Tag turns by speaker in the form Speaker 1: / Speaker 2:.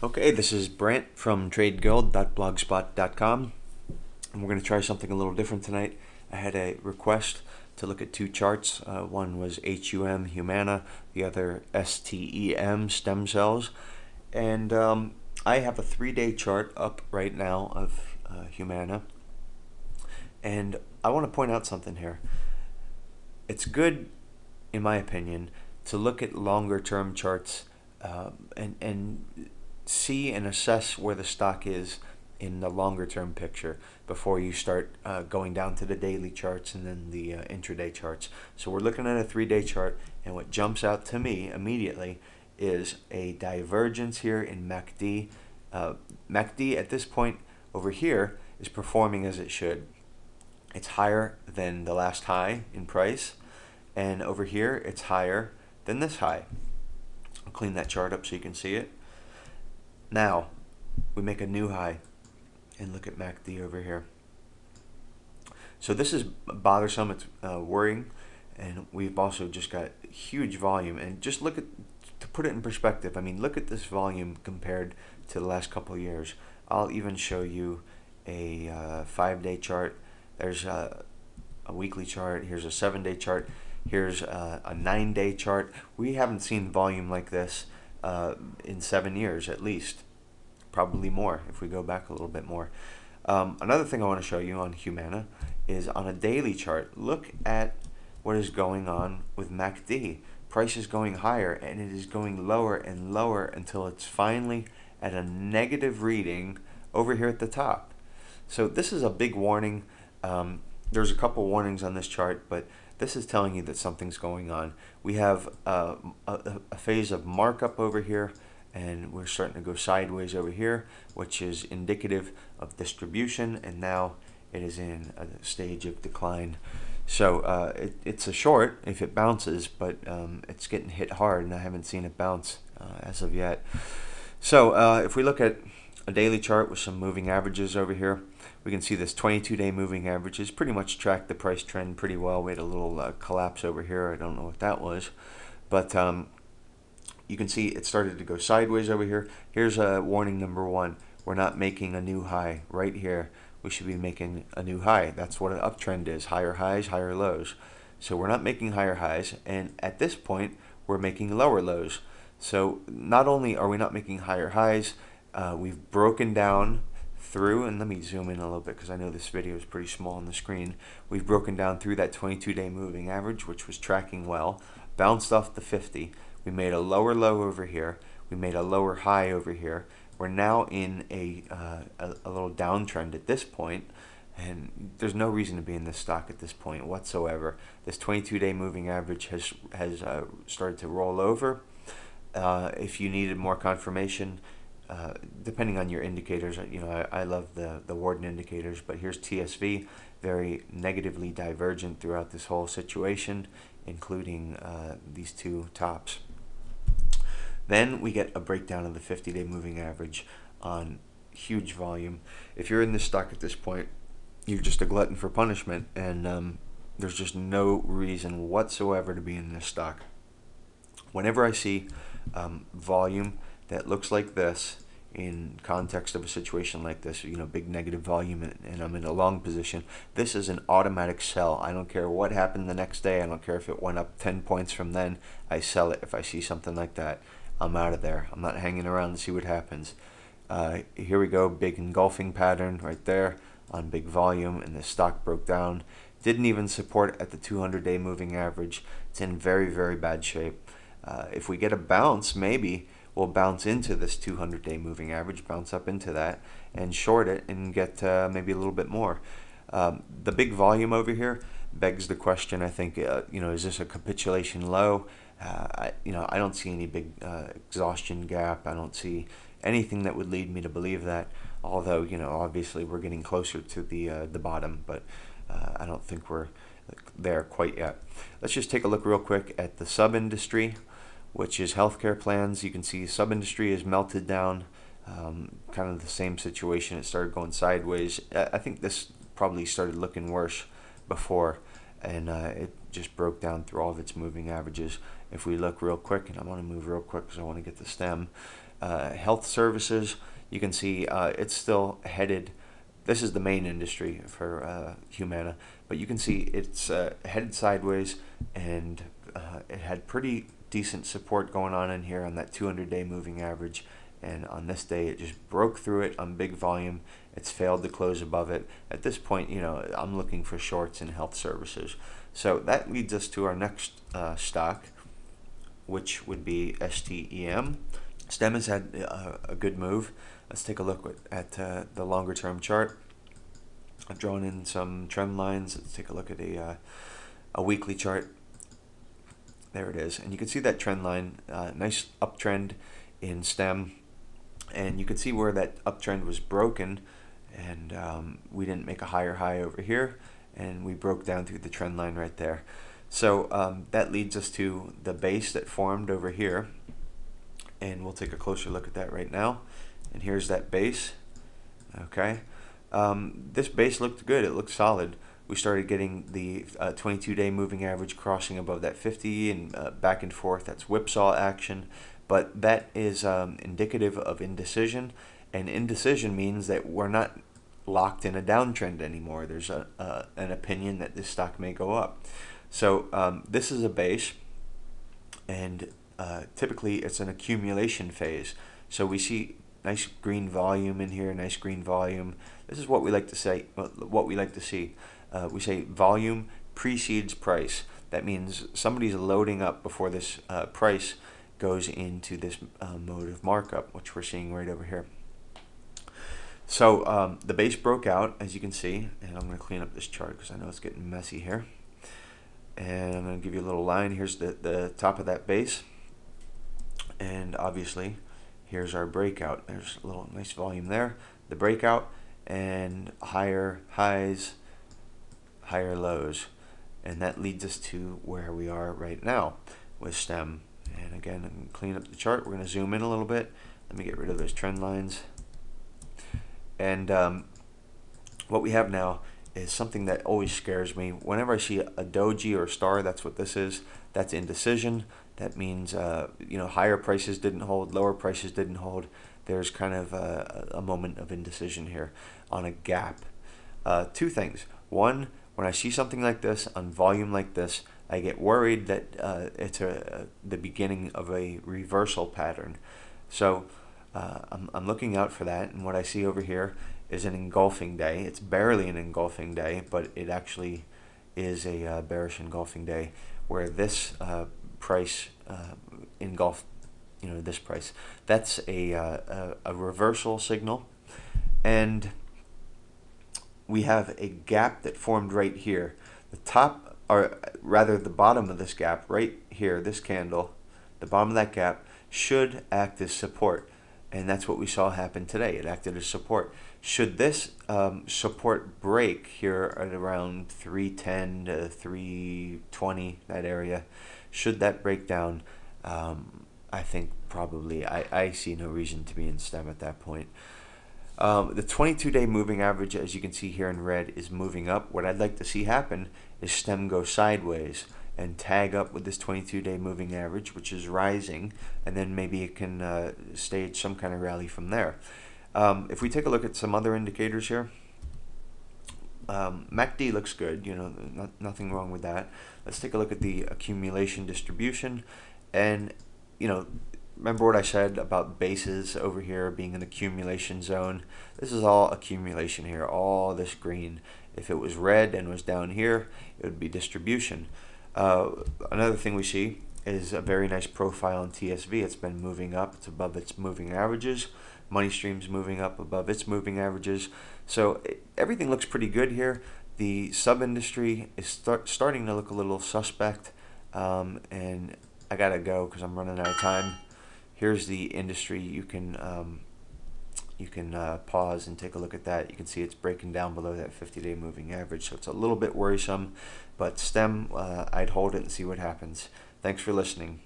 Speaker 1: Okay, this is Brent from TradeGuild.blogspot.com, and we're going to try something a little different tonight. I had a request to look at two charts. One was HUM, Humana, the other STEM, stem cells. And I have a 3-day chart up right now of Humana. And I want to point out something here. It's good, in my opinion, to look at longer term charts and see and assess where the stock is in the longer term picture before you start going down to the daily charts and then the intraday charts. So we're looking at a 3-day chart, and what jumps out to me immediately is a divergence here in MACD. MACD at this point over here is performing as it should. It's higher than the last high in price, and over here it's higher than this high. I'll clean that chart up so you can see it. Now we make a new high and look at MACD over here. So this is bothersome, it's worrying, and we've also just got huge volume. And just look at, to put it in perspective, I mean, look at this volume compared to the last couple of years. I'll even show you a 5-day chart. There's a weekly chart. Here's a 7-day chart. Here's a 9-day chart. We haven't seen volume like this in 7 years at least. Probably more if we go back a little bit more. Another thing I want to show you on Humana is on a daily chart. Look at what is going on with MACD. Price is going higher and it is going lower and lower until it's finally at a negative reading over here at the top. So this is a big warning. There's a couple warnings on this chart, but this is telling you that something's going on. We have a phase of markup over here, and we're starting to go sideways over here, which is indicative of distribution, and now it is in a stage of decline. So it's a short if it bounces, but it's getting hit hard, and I haven't seen it bounce as of yet. So if we look at a daily chart with some moving averages over here, we can see this 22-day moving averages pretty much tracked the price trend pretty well. We had a little collapse over here. I don't know what that was, but you can see it started to go sideways over here. Here's warning number 1. We're not making a new high right here. We should be making a new high. That's what an uptrend is: higher highs, higher lows. So we're not making higher highs, and at this point we're making lower lows. So not only are we not making higher highs, we've broken down through, and let me zoom in a little bit because I know this video is pretty small on the screen. We've broken down through that 22-day moving average, which was tracking well, bounced off the 50. We made a lower low over here. We made a lower high over here. We're now in a little downtrend at this point, and there's no reason to be in this stock at this point whatsoever. This 22-day moving average has started to roll over. If you needed more confirmation, depending on your indicators, you know, I love the Warden indicators, but here's TSV, very negatively divergent throughout this whole situation, including these two tops. Then we get a breakdown of the 50-day moving average on huge volume. If you're in this stock at this point, you're just a glutton for punishment, and there's just no reason whatsoever to be in this stock. Whenever I see volume that looks like this in context of a situation like this, you know, big negative volume, and I'm in a long position, this is an automatic sell. I don't care what happened the next day. I don't care if it went up 10 points from then. I sell it if I see something like that. I'm out of there. I'm not hanging around to see what happens. Here we go, big engulfing pattern right there on big volume, and the stock broke down. Didn't even support at the 200-day moving average. It's in very, very bad shape. If we get a bounce, maybe we'll bounce into this 200-day moving average, bounce up into that, and short it and get maybe a little bit more. The big volume over here begs the question, I think, you know, is this a capitulation low? You know, I don't see any big exhaustion gap. I don't see anything that would lead me to believe that. Although, you know, obviously we're getting closer to the bottom, but I don't think we're there quite yet. Let's just take a look real quick at the sub-industry, which is healthcare plans. You can see sub-industry is melted down. Kind of the same situation. It started going sideways. I think this probably started looking worse before, and it just broke down through all of its moving averages. If we look real quick, and I want to move real quick because I want to get the stem, Health services, you can see it's still headed. This is the main industry for Humana, but you can see it's headed sideways, and it had pretty decent support going on in here on that 200-day moving average. And on this day, it just broke through it on big volume. It's failed to close above it. At this point, I'm looking for shorts in health services. So that leads us to our next stock, which would be STEM. STEM has had a good move. Let's take a look at the longer term chart. I've drawn in some trend lines. Let's take a look at a weekly chart. There it is. And you can see that trend line, nice uptrend in STEM. And you can see where that uptrend was broken, and we didn't make a higher high over here, and we broke down through the trend line right there. So that leads us to the base that formed over here, and we'll take a closer look at that right now. And here's that base. Okay, this base looked good. It looked solid. We started getting the 22-day moving average crossing above that 50 and back and forth. That's whipsaw action. But that is indicative of indecision, and indecision means that we're not locked in a downtrend anymore. There's an opinion that this stock may go up. So this is a base, and typically it's an accumulation phase. So we see nice green volume in here, nice green volume. This is what we like to say. What we like to see. We say volume precedes price. That means somebody's loading up before this price goes into this mode of markup, which we're seeing right over here. So the base broke out, as you can see, and I'm going to clean up this chart because I know it's getting messy here. And I'm going to give you a little line. Here's the top of that base, and obviously here's our breakout. There's a little nice volume there, the breakout, and higher highs, higher lows, and that leads us to where we are right now with STEM. And again, I'm going to clean up the chart. We're going to zoom in a little bit. Let me get rid of those trend lines. And what we have now is something that always scares me. Whenever I see a doji or a star, that's what this is. That's indecision. That means higher prices didn't hold, lower prices didn't hold. There's kind of a moment of indecision here on a gap. Two things. One, when I see something like this on volume like this, I get worried that it's the beginning of a reversal pattern. So I'm looking out for that, and what I see over here is an engulfing day. It's barely an engulfing day, but it actually is a bearish engulfing day where this price engulfed this price. That's a reversal signal, and we have a gap that formed right here. The top, or rather the bottom of this gap right here, this candle, the bottom of that gap should act as support, and that's what we saw happen today. It acted as support. Should this support break here at around 310 to 320, that area, should that break down, I think probably I see no reason to be in STEM at that point. The 22-day moving average, as you can see here in red, is moving up. What I'd like to see happen is STEM go sideways and tag up with this 22-day moving average, which is rising, and then maybe it can stage some kind of rally from there. If we take a look at some other indicators here, MACD looks good, nothing wrong with that. Let's take a look at the accumulation distribution, and remember what I said about bases over here being an accumulation zone. This is all accumulation here, all this green. If it was red and was down here, it would be distribution. Another thing we see is a very nice profile in TSV. It's been moving up. It's above its moving averages. Money Stream's moving up above its moving averages. So everything looks pretty good here. The sub-industry is starting to look a little suspect, and I gotta go because I'm running out of time. Here's the industry. You can pause and take a look at that. You can see it's breaking down below that 50-day moving average, so it's a little bit worrisome. But STEM, I'd hold it and see what happens. Thanks for listening.